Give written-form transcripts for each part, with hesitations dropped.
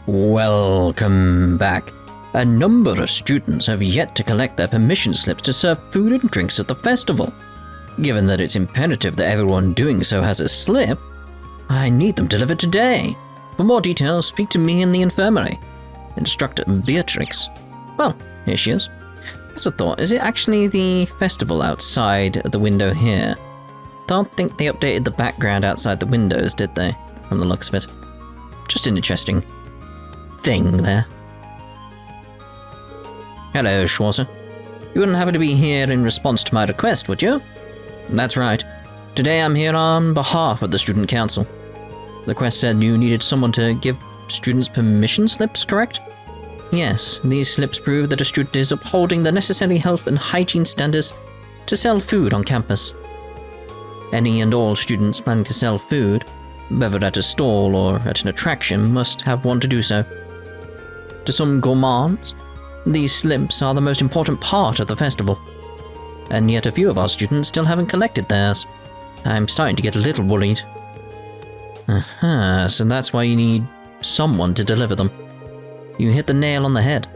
Welcome back. A number of students have yet to collect their permission slips to serve food and drinks at the festival. Given that it's imperative that everyone doing so has a slip, I need them delivered today. For more details, speak to me in the infirmary. Instructor Beatrix. Well, here she is. That's a thought. Is it actually the festival outside the window here? Don't think they updated the background outside the windows, did they? From the looks of it. Just an interesting thing there. Hello, Schwarzer. You wouldn't happen to be here in response to my request, would you? That's right. Today I'm here on behalf of the Student Council. The request said you needed someone to give students permission slips, correct? Yes, these slips prove that a student is upholding the necessary health and hygiene standards to sell food on campus. Any and all students planning to sell food, whether at a stall or at an attraction, must have one to do so. To some gourmands, these slips are the most important part of the festival, and yet a few of our students still haven't collected theirs. I'm starting to get a little worried. So that's why you need someone to deliver them. You hit the nail on the head.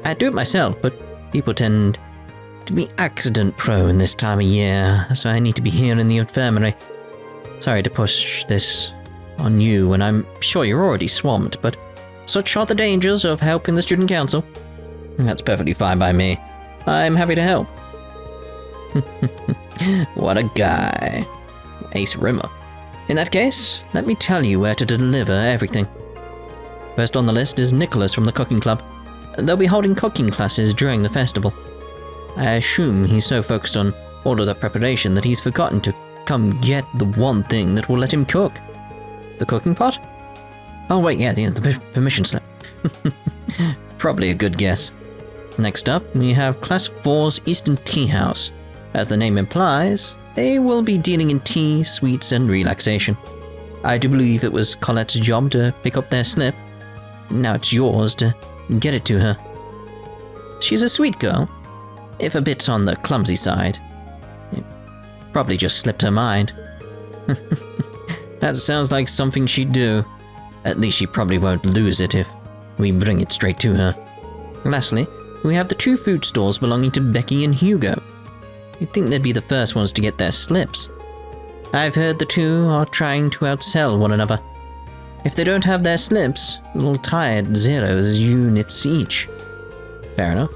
I do it myself, but people tend to be accident-prone this time of year, so I need to be here in the infirmary. Sorry to push this on you when I'm sure you're already swamped, but such are the dangers of helping the Student Council. That's perfectly fine by me. I'm happy to help. What a guy. Ace Rimmer. In that case, let me tell you where to deliver everything. First on the list is Nicholas from the cooking club. They'll be holding cooking classes during the festival. I assume he's so focused on all of the preparation that he's forgotten to come get the one thing that will let him cook. The cooking pot? Oh wait, yeah, the permission slip. Probably a good guess. Next up, we have Class 4's Eastern Tea House. As the name implies, they will be dealing in tea, sweets, and relaxation. I do believe it was Colette's job to pick up their slip. Now it's yours to get it to her. She's a sweet girl, if a bit on the clumsy side. It probably just slipped her mind. That sounds like something she'd do. At least she probably won't lose it if we bring it straight to her. Lastly, we have the two food stalls belonging to Becky and Hugo. You'd think they'd be the first ones to get their slips. I've heard the two are trying to outsell one another. If they don't have their slips, they'll tie at 0 units each. Fair enough.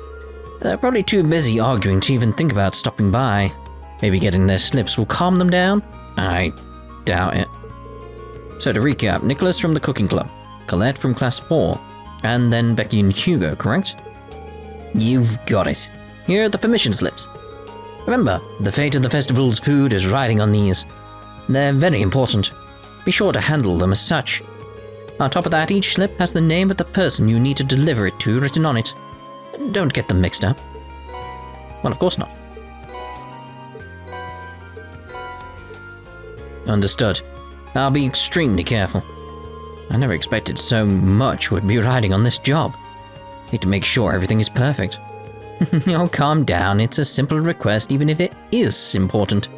They're probably too busy arguing to even think about stopping by. Maybe getting their slips will calm them down? I doubt it. So to recap, Nicholas from the cooking club, Colette from Class 4, and then Becky and Hugo, correct? You've got it. Here are the permission slips. Remember, the fate of the festival's food is riding on these. They're very important. Be sure to handle them as such. On top of that, each slip has the name of the person you need to deliver it to written on it. Don't get them mixed up. Well, of course not. Understood. I'll be extremely careful. I never expected so much would be riding on this job. Need to make sure everything is perfect. Oh, calm down. It's a simple request, even if it is important.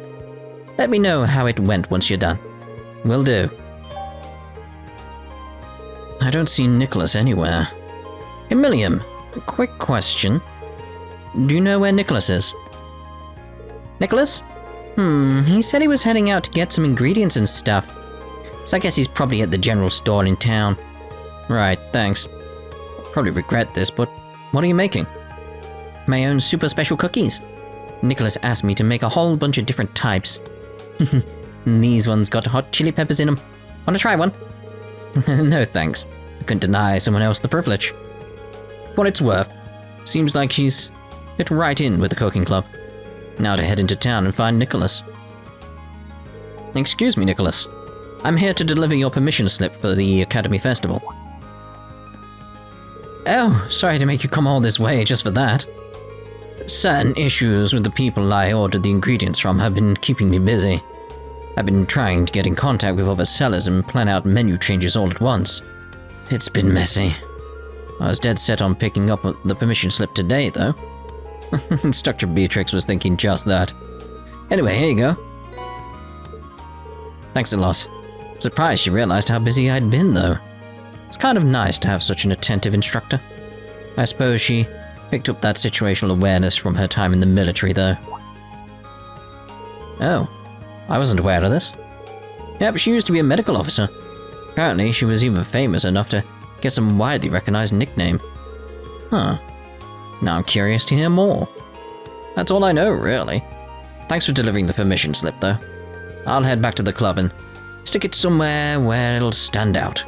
Let me know how it went once you're done. Will do. I don't see Nicholas anywhere. Emilium, a quick question. Do you know where Nicholas is? Nicholas? He said he was heading out to get some ingredients and stuff. So I guess he's probably at the general store in town. Right, thanks. Probably regret this, but what are you making? My own super special cookies. Nicholas asked me to make a whole bunch of different types. These ones got hot chili peppers in them. Wanna try one? No thanks. I couldn't deny someone else the privilege. For what it's worth, seems like she's fit right in with the cooking club. Now to head into town and find Nicholas. Excuse me, Nicholas. I'm here to deliver your permission slip for the Academy Festival. Oh, sorry to make you come all this way just for that. Certain issues with the people I ordered the ingredients from have been keeping me busy. I've been trying to get in contact with other sellers and plan out menu changes all at once. It's been messy. I was dead set on picking up the permission slip today, though. Instructor Beatrix was thinking just that. Anyway, here you go. Thanks a lot. Surprised she realized how busy I'd been, though. It's kind of nice to have such an attentive instructor. I suppose she picked up that situational awareness from her time in the military, though. Oh, I wasn't aware of this. Yeah, but she used to be a medical officer. Apparently, she was even famous enough to get some widely recognized nickname. Huh. Now I'm curious to hear more. That's all I know, really. Thanks for delivering the permission slip, though. I'll head back to the club and stick it somewhere where it'll stand out.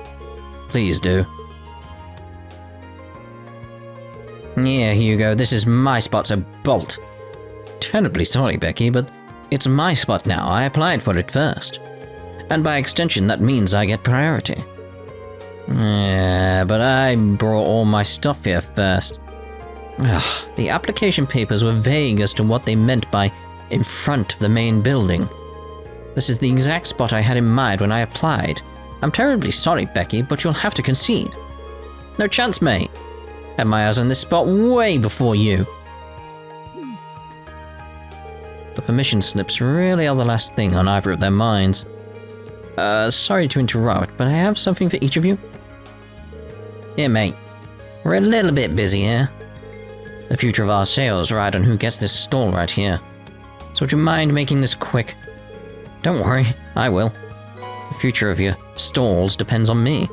Please do. Yeah, Hugo, this is my spot, so bolt. Terribly sorry, Becky, but it's my spot now. I applied for it first. And by extension, that means I get priority. Yeah, but I brought all my stuff here first. Ugh, the application papers were vague as to what they meant by in front of the main building. This is the exact spot I had in mind when I applied. I'm terribly sorry, Becky, but you'll have to concede. No chance, mate. Had my eyes on this spot way before you. The permission slips really are the last thing on either of their minds. Sorry to interrupt, but I have something for each of you. Here, mate. We're a little bit busy here. The future of our sales ride on who gets this stall right here. So would you mind making this quick? Don't worry, I will. The future of your stalls depends on me.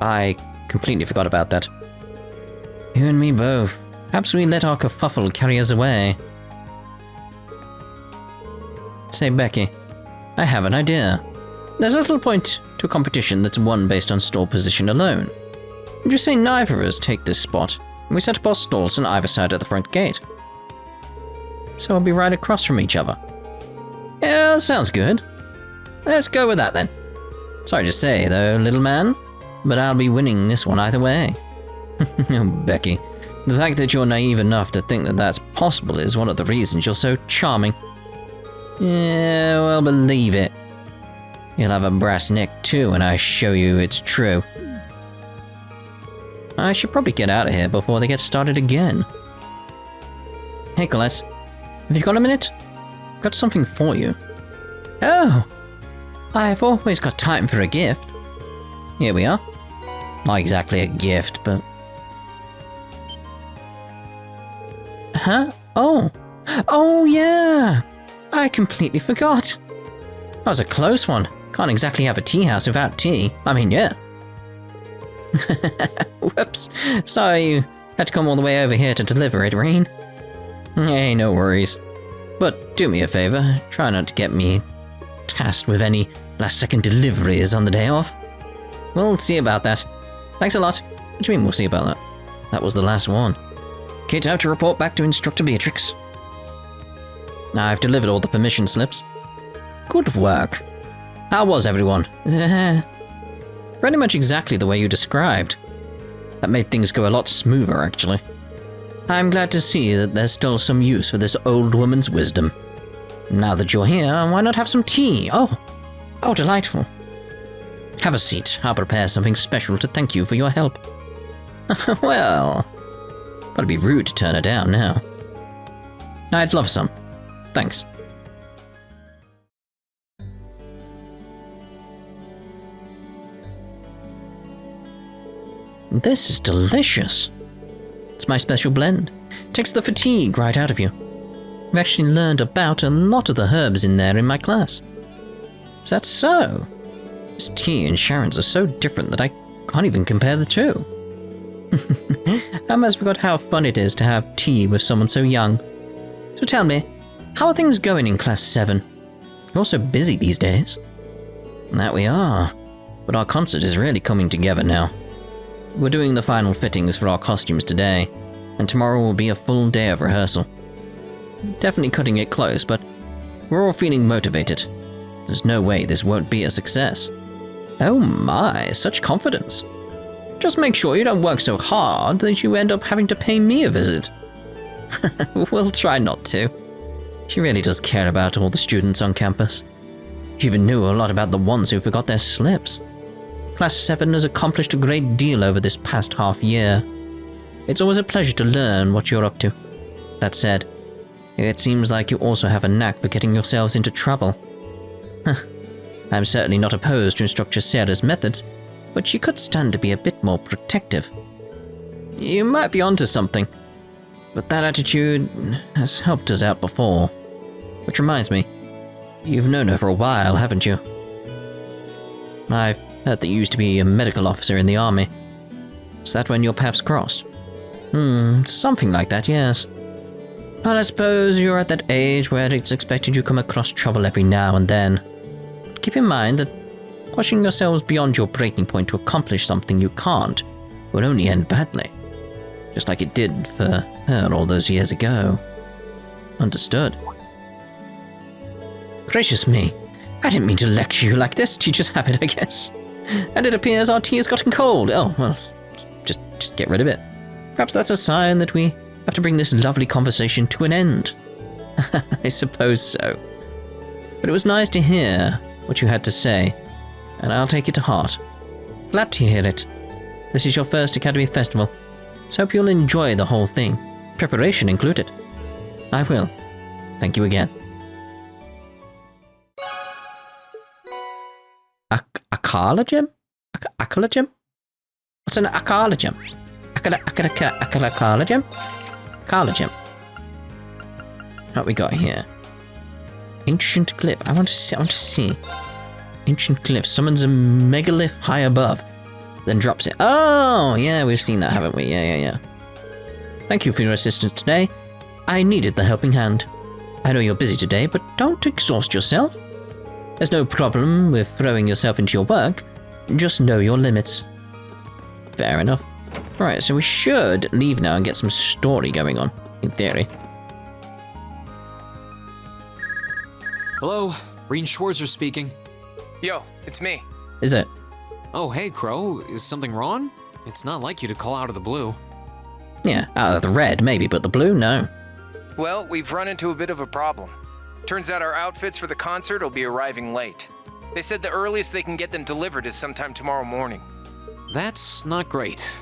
I completely forgot about that. You and me both. Perhaps we let our kerfuffle carry us away. Say, Becky, I have an idea. There's a little point to a competition that's won based on stall position alone. Would you say neither of us take this spot, and we set up our stalls on either side of the front gate? So we'll be right across from each other. Yeah, that sounds good. Let's go with that then. Sorry to say, though, little man, but I'll be winning this one either way. Oh, Becky, the fact that you're naive enough to think that that's possible is one of the reasons you're so charming. Yeah, well, believe it. You'll have a brass neck too when I show you it's true. I should probably get out of here before they get started again. Hey, Colette, have you got a minute? I've got something for you. Oh, I've always got time for a gift. Here we are. Not exactly a gift, but... Huh? Oh. Oh, yeah. I completely forgot. That was a close one. Can't exactly have a tea house without tea. I mean, yeah. Whoops. Sorry you had to come all the way over here to deliver it, Rain. Hey, no worries. But do me a favor, try not to get me tasked with any last-second deliveries on the day off. We'll see about that. Thanks a lot. What do you mean we'll see about that? That was the last one. Kate out to report back to Instructor Beatrix. Now I've delivered all the permission slips. Good work. How was everyone? Pretty much exactly the way you described. That made things go a lot smoother, actually. I'm glad to see that there's still some use for this old woman's wisdom. Now that you're here, why not have some tea? Oh, delightful. Have a seat. I'll prepare something special to thank you for your help. Well, it'd be rude to turn her down now. I'd love some. Thanks. This is delicious. It's my special blend. Takes the fatigue right out of you. I've actually learned about a lot of the herbs in there in my class. Is that so? This tea and Sharon's are so different that I can't even compare the two. I almost forgot how fun it is to have tea with someone so young. So tell me, how are things going in Class 7? You're so busy these days. That we are. But our concert is really coming together now. We're doing the final fittings for our costumes today, and tomorrow will be a full day of rehearsal. Definitely cutting it close, but we're all feeling motivated. There's no way this won't be a success. Oh my, such confidence. Just make sure you don't work so hard that you end up having to pay me a visit. We'll try not to. She really does care about all the students on campus. She even knew a lot about the ones who forgot their slips. Class 7 has accomplished a great deal over this past half year. It's always a pleasure to learn what you're up to. That said, it seems like you also have a knack for getting yourselves into trouble. I'm certainly not opposed to instructor Sarah's methods, but she could stand to be a bit more protective. You might be onto something, but that attitude has helped us out before. Which reminds me, you've known her for a while, haven't you? I've heard that you used to be a medical officer in the army. Is that when your paths crossed? Something like that, yes. But I suppose you're at that age where it's expected you come across trouble every now and then. Keep in mind that pushing yourselves beyond your breaking point to accomplish something you can't will only end badly. Just like it did for her all those years ago. Understood. Gracious me, I didn't mean to lecture you like this, teacher's habit, I guess. And it appears our tea has gotten cold. Oh, well, just get rid of it. Perhaps that's a sign that we have to bring this lovely conversation to an end. I suppose so. But it was nice to hear what you had to say, and I'll take it to heart. Glad to hear it. This is your first Academy Festival, so hope you'll enjoy the whole thing, preparation included. I will. Thank you again. Akala gem? Akala gem? What's an Akala gem? Akala gem? Akala gem. What we got here? Ancient glyph. I want to see. Ancient glyph summons a megalith high above, then drops it. Oh, yeah, we've seen that, haven't we? Yeah. Thank you for your assistance today. I needed the helping hand. I know you're busy today, but don't exhaust yourself. There's no problem with throwing yourself into your work. Just know your limits. Fair enough. Right, so we should leave now and get some story going on, in theory. Hello, Rean Schwarzer speaking. Yo, it's me. Is it? Oh, hey, Crow. Is something wrong? It's not like you to call out of the blue. Yeah, out of the red, maybe, but the blue, no. Well, we've run into a bit of a problem. Turns out our outfits for the concert will be arriving late. They said the earliest they can get them delivered is sometime tomorrow morning. That's not great.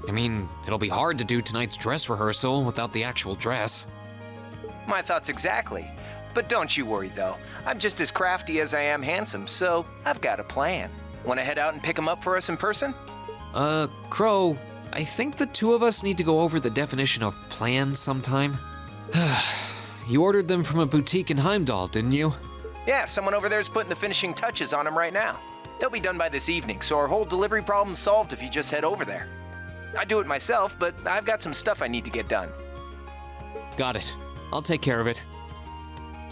I mean, it'll be hard to do tonight's dress rehearsal without the actual dress. My thoughts exactly. But don't you worry, though. I'm just as crafty as I am handsome, so I've got a plan. Want to head out and pick them up for us in person? Crow, I think the two of us need to go over the definition of plan sometime. You ordered them from a boutique in Heimdall, didn't you? Yeah, someone over there's putting the finishing touches on them right now. They'll be done by this evening, so our whole delivery problem's solved if you just head over there. I do it myself, but I've got some stuff I need to get done. Got it. I'll take care of it.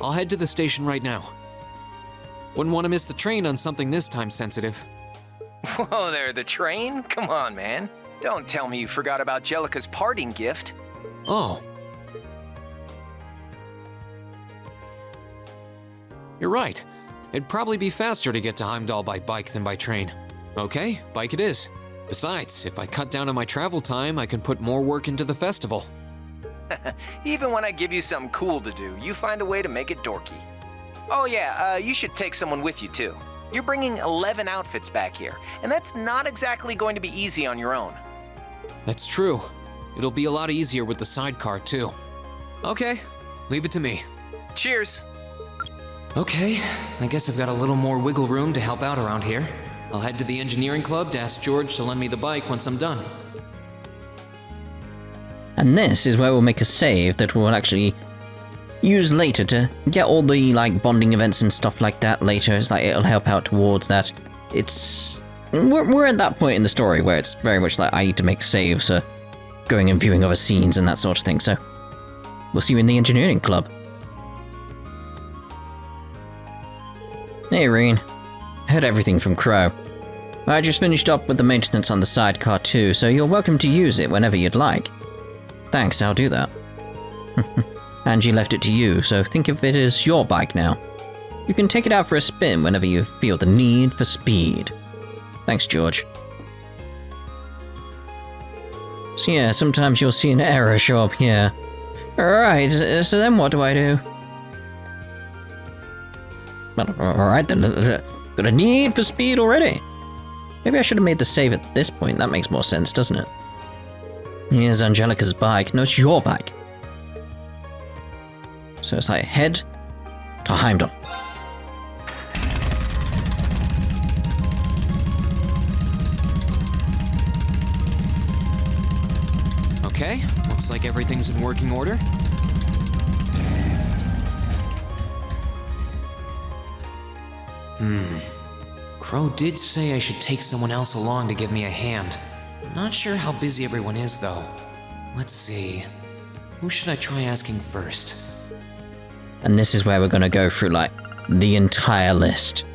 I'll head to the station right now. Wouldn't want to miss the train on something this time sensitive. Whoa there, the train? Come on, man. Don't tell me you forgot about Jellica's parting gift. Oh. You're right. It'd probably be faster to get to Heimdall by bike than by train. Okay, bike it is. Besides, if I cut down on my travel time, I can put more work into the festival. Even when I give you something cool to do, you find a way to make it dorky. Oh yeah, you should take someone with you too. You're bringing 11 outfits back here, and that's not exactly going to be easy on your own. That's true. It'll be a lot easier with the sidecar too. Okay, leave it to me. Cheers. Okay, I guess I've got a little more wiggle room to help out around here. I'll head to the engineering club to ask George to lend me the bike once I'm done. And this is where we'll make a save that we'll actually use later to get all the bonding events and stuff like that later. It's it'll help out towards that. We're at that point in the story where it's very much I need to make saves for going and viewing other scenes and that sort of thing. So we'll see you in the engineering club. Hey, Reen. I heard everything from Crow. I just finished up with the maintenance on the sidecar too, so you're welcome to use it whenever you'd like. Thanks, I'll do that. Angie left it to you, so think of it as your bike now. You can take it out for a spin whenever you feel the need for speed. Thanks, George. So yeah, sometimes you'll see an error show up here. Alright, so then what do I do? Well, alright then, got a need for speed already. Maybe I should have made the save at this point, that makes more sense, doesn't it? Here's Angelica's bike. No, it's your bike. So it's head to Heimdall. Okay, looks like everything's in working order. Crow did say I should take someone else along to give me a hand. Not sure how busy everyone is, though. Let's see. Who should I try asking first? And this is where we're going to go through, like, the entire list.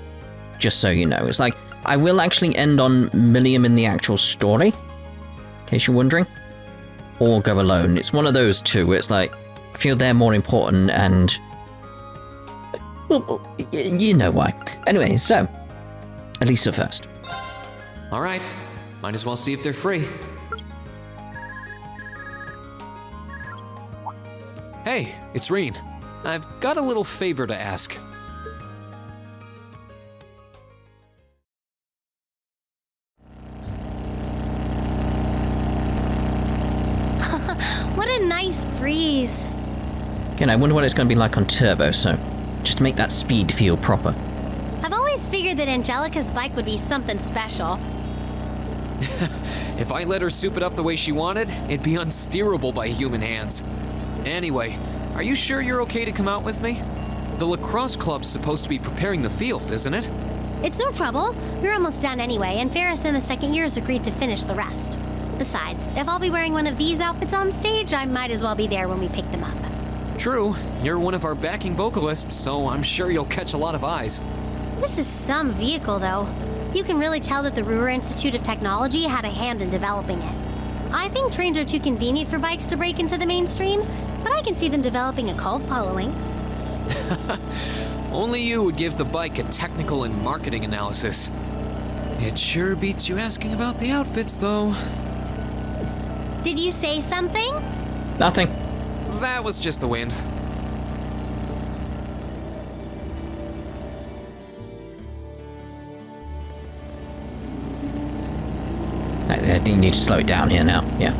Just so you know. It's like, I will actually end on Milliam in the actual story, in case you're wondering. Or go alone. It's one of those two where it's like, I feel they're more important and... well, you know why. Anyway, so, Alisa first. Alright, might as well see if they're free. Hey, it's Reen. I've got a little favor to ask. What a nice breeze. Again, I wonder what it's going to be like on Turbo, so just to make that speed feel proper. I've always figured that Angelica's bike would be something special. If I let her soup it up the way she wanted, it'd be unsteerable by human hands. Anyway, are you sure you're okay to come out with me? The lacrosse club's supposed to be preparing the field, isn't it? It's no trouble. We're almost done anyway, and Ferris in the second year has agreed to finish the rest. Besides, if I'll be wearing one of these outfits on stage, I might as well be there when we pick them up. True, you're one of our backing vocalists, so I'm sure you'll catch a lot of eyes. This is some vehicle, though. You can really tell that the Roer Institute of Technology had a hand in developing it. I think trains are too convenient for bikes to break into the mainstream, but I can see them developing a cult following. Only you would give the bike a technical and marketing analysis. It sure beats you asking about the outfits, though. Did you say something? Nothing. That was just the wind. You need to slow it down here now. Yeah.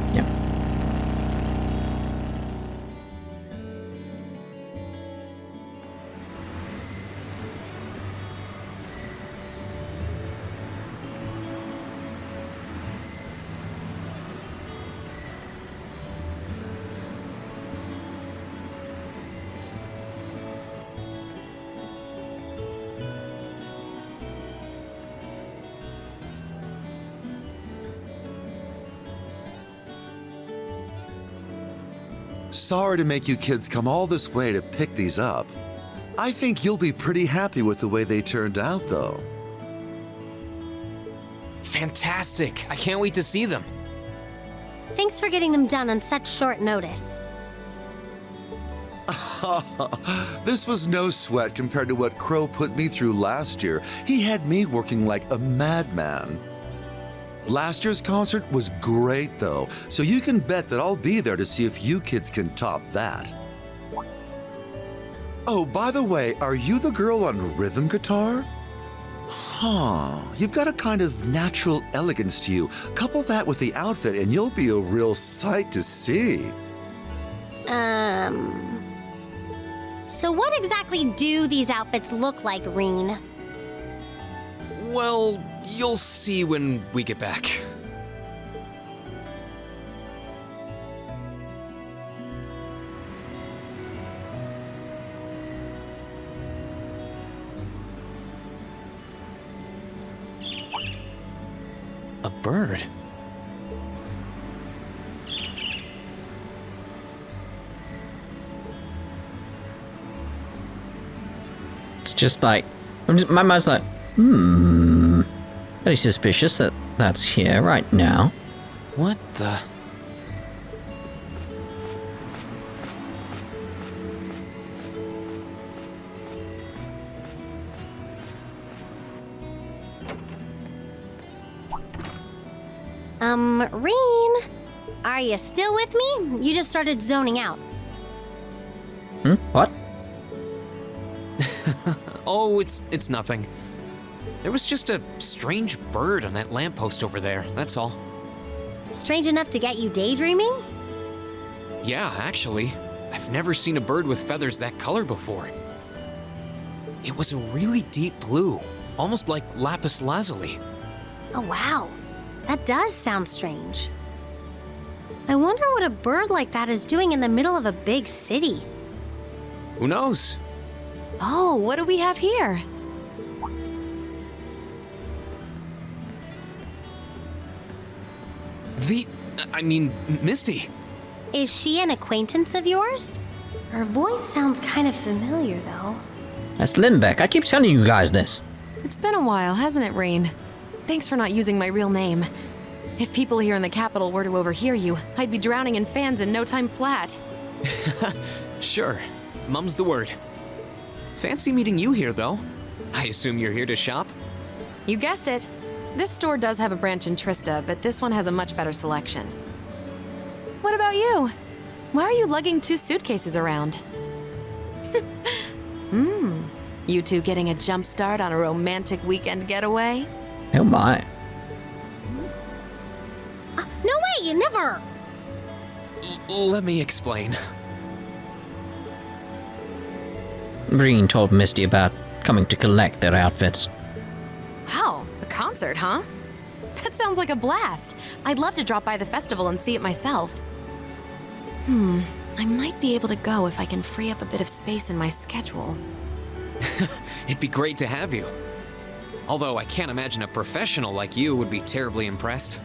Sorry to make you kids come all this way to pick these up. I think you'll be pretty happy with the way they turned out, though. Fantastic! I can't wait to see them. Thanks for getting them done on such short notice. This was no sweat compared to what Crow put me through last year. He had me working like a madman. Last year's concert was great, though, so you can bet that I'll be there to see if you kids can top that. Oh, by the way, are you the girl on rhythm guitar? Huh, you've got a kind of natural elegance to you. Couple that with the outfit and you'll be a real sight to see. So what exactly do these outfits look like, Reen? Well, you'll see when we get back. A bird? It's just like, my mind's like, very suspicious that that's here right now. What the? Reen, are you still with me? You just started zoning out. What? Oh, it's nothing. There was just a strange bird on that lamppost over there, that's all. Strange enough to get you daydreaming? Yeah, actually. I've never seen a bird with feathers that color before. It was a really deep blue, almost like lapis lazuli. Oh, wow. That does sound strange. I wonder what a bird like that is doing in the middle of a big city. Who knows? Oh, what do we have here? Misty. Is she an acquaintance of yours? Her voice sounds kind of familiar, though. That's Limbeck. I keep telling you guys this. It's been a while, hasn't it, Rain? Thanks for not using my real name. If people here in the capital were to overhear you, I'd be drowning in fans in no time flat. Sure. Mum's the word. Fancy meeting you here, though. I assume you're here to shop? You guessed it. This store does have a branch in Trista, but this one has a much better selection. What about you? Why are you lugging 2 suitcases around? You two getting a jump start on a romantic weekend getaway? Oh my. No way, never! Let me explain. Breen told Misty about coming to collect their outfits. Wow, a concert, huh? That sounds like a blast. I'd love to drop by the festival and see it myself. I might be able to go if I can free up a bit of space in my schedule. It'd be great to have you. Although I can't imagine a professional like you would be terribly impressed.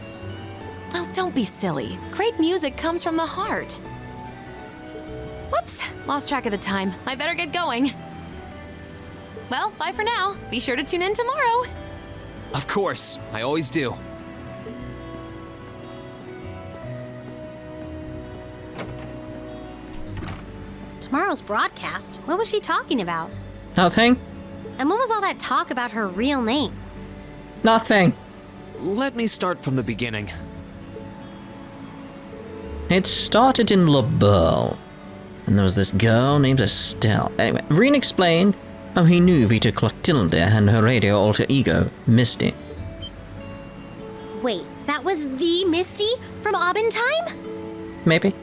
Oh, don't be silly. Great music comes from the heart. Whoops, lost track of the time. I better get going. Well, bye for now. Be sure to tune in tomorrow. Of course, I always do. Tomorrow's broadcast? What was she talking about? Nothing? And what was all that talk about her real name? Nothing. Let me start from the beginning. It started in Le Bourg, and there was this girl named Estelle. Anyway, Reen explained how he knew Vita Clotilde and her radio alter ego, Misty. Wait, that was the Misty from Aubin Time? Maybe?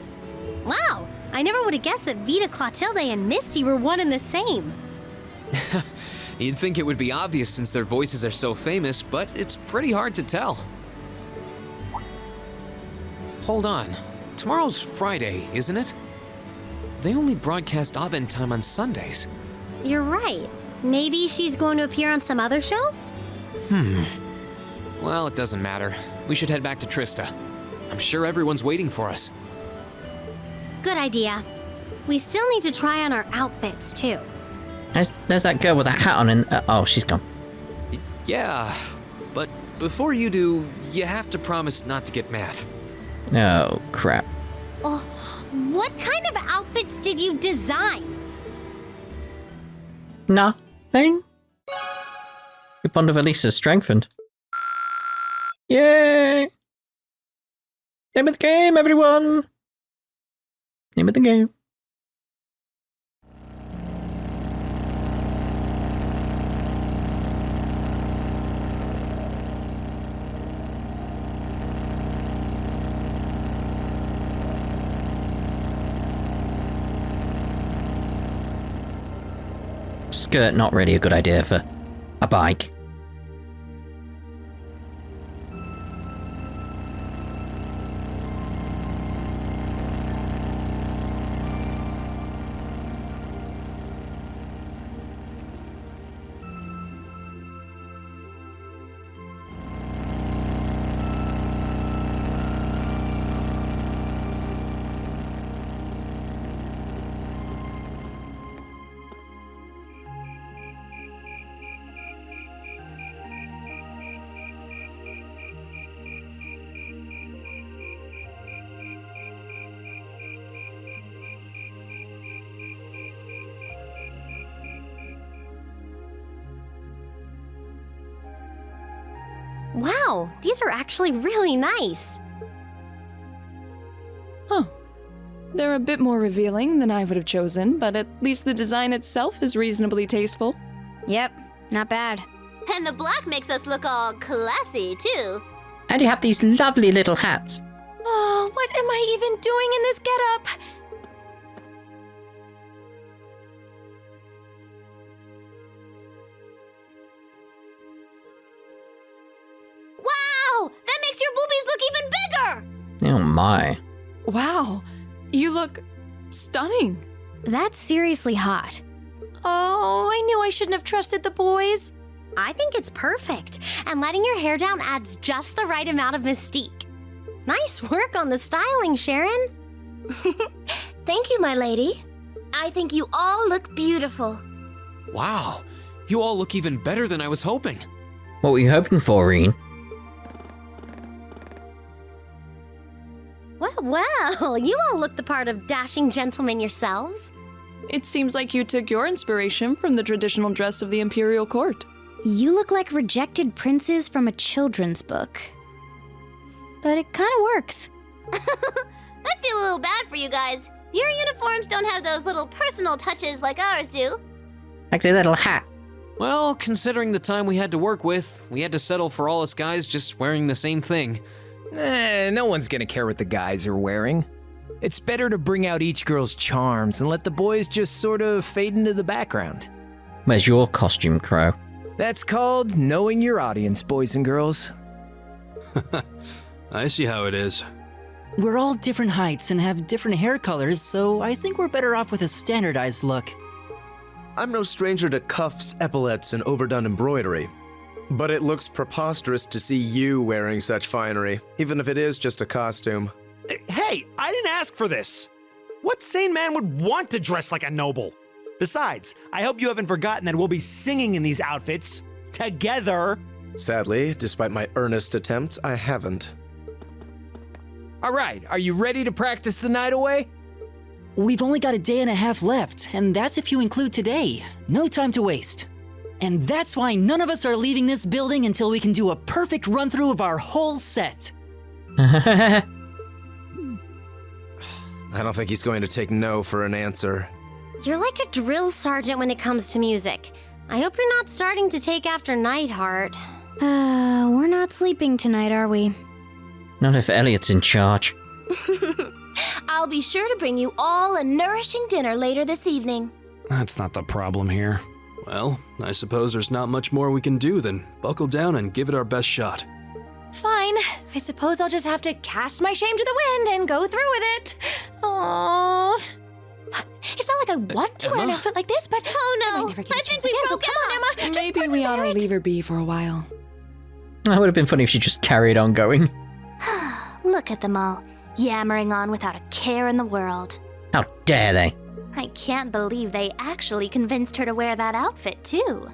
Wow, I never would have guessed that Vita Clotilde and Misty were one and the same. You'd think it would be obvious since their voices are so famous, but it's pretty hard to tell. Hold on. Tomorrow's Friday, isn't it? They only broadcast Aubin Time on Sundays. You're right. Maybe she's going to appear on some other show? Well, it doesn't matter. We should head back to Trista. I'm sure everyone's waiting for us. Good idea. We still need to try on our outfits, too. There's that girl with that hat on and... oh, she's gone. Yeah, but before you do, you have to promise not to get mad. Oh, crap. Oh, what kind of outfits did you design? Nothing? The bond of Alisa's strengthened. Yay! Name of the game, everyone! Name of the game. Skirt, not really a good idea for a bike. Wow, these are actually really nice. Huh. They're a bit more revealing than I would have chosen, but at least the design itself is reasonably tasteful. Yep, not bad. And the black makes us look all classy, too. And you have these lovely little hats. Oh, what am I even doing in this getup? Wow! That makes your boobies look even bigger! Oh my. Wow, you look stunning. That's seriously hot. Oh, I knew I shouldn't have trusted the boys. I think it's perfect, and letting your hair down adds just the right amount of mystique. Nice work on the styling, Sharon. Thank you, my lady. I think you all look beautiful. Wow, you all look even better than I was hoping. What were you hoping for, Reen? Well, you all look the part of dashing gentlemen yourselves. It seems like you took your inspiration from the traditional dress of the imperial court. You look like rejected princes from a children's book. But it kind of works. I feel a little bad for you guys. Your uniforms don't have those little personal touches like ours do. Like the little hat. Well, considering the time we had to work with, we had to settle for all us guys just wearing the same thing. No one's gonna care what the guys are wearing. It's better to bring out each girl's charms and let the boys just sort of fade into the background. Where's your costume, Crow? That's called knowing your audience, boys and girls. I see how it is. We're all different heights and have different hair colors, so I think we're better off with a standardized look. I'm no stranger to cuffs, epaulets, and overdone embroidery. But it looks preposterous to see you wearing such finery, even if it is just a costume. Hey, I didn't ask for this. What sane man would want to dress like a noble? Besides, I hope you haven't forgotten that we'll be singing in these outfits together. Sadly, despite my earnest attempts, I haven't. All right, are you ready to practice the night away? We've only got a day and a half left, and that's if you include today. No time to waste. And that's why none of us are leaving this building until we can do a perfect run-through of our whole set. I don't think he's going to take no for an answer. You're like a drill sergeant when it comes to music. I hope you're not starting to take after Nightheart. We're not sleeping tonight, are we? Not if Elliot's in charge. I'll be sure to bring you all a nourishing dinner later this evening. That's not the problem here. Well, I suppose there's not much more we can do than buckle down and give it our best shot. Fine. I suppose I'll just have to cast my shame to the wind and go through with it. Aww. It's not like I want to wear an outfit like this, but Oh no, I might never get I a chance think we again, so broke come on, Emma. Emma. Just Maybe we ought to wear it. leave her be for a while. That would have been funny if she just carried on going. Look at them all, yammering on without a care in the world. How dare they? I can't believe they actually convinced her to wear that outfit, too.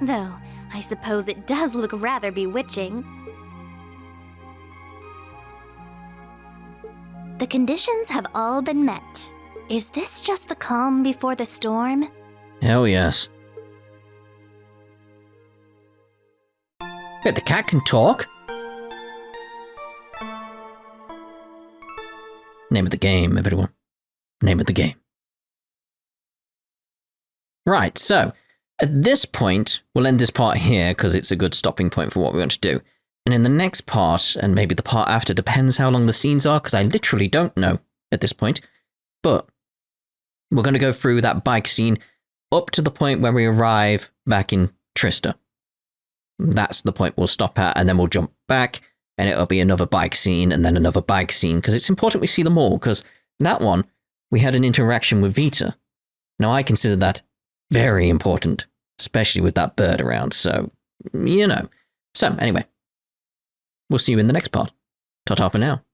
Though, I suppose it does look rather bewitching. The conditions have all been met. Is this just the calm before the storm? Hell yes. Wait, the cat can talk? Name of the game, everyone. Name of the game. Right, so, at this point, we'll end this part here because it's a good stopping point for what we want to do. And in the next part, and maybe the part after, depends how long the scenes are, because I literally don't know at this point. But we're going to go through that bike scene up to the point where we arrive back in Trista. That's the point we'll stop at, and then we'll jump back, and it'll be another bike scene, and then another bike scene, because it's important we see them all, because that one, we had an interaction with Vita. Now, I consider that very important, especially with that bird around, so, you know. So, anyway, we'll see you in the next part. Ta-ta for now.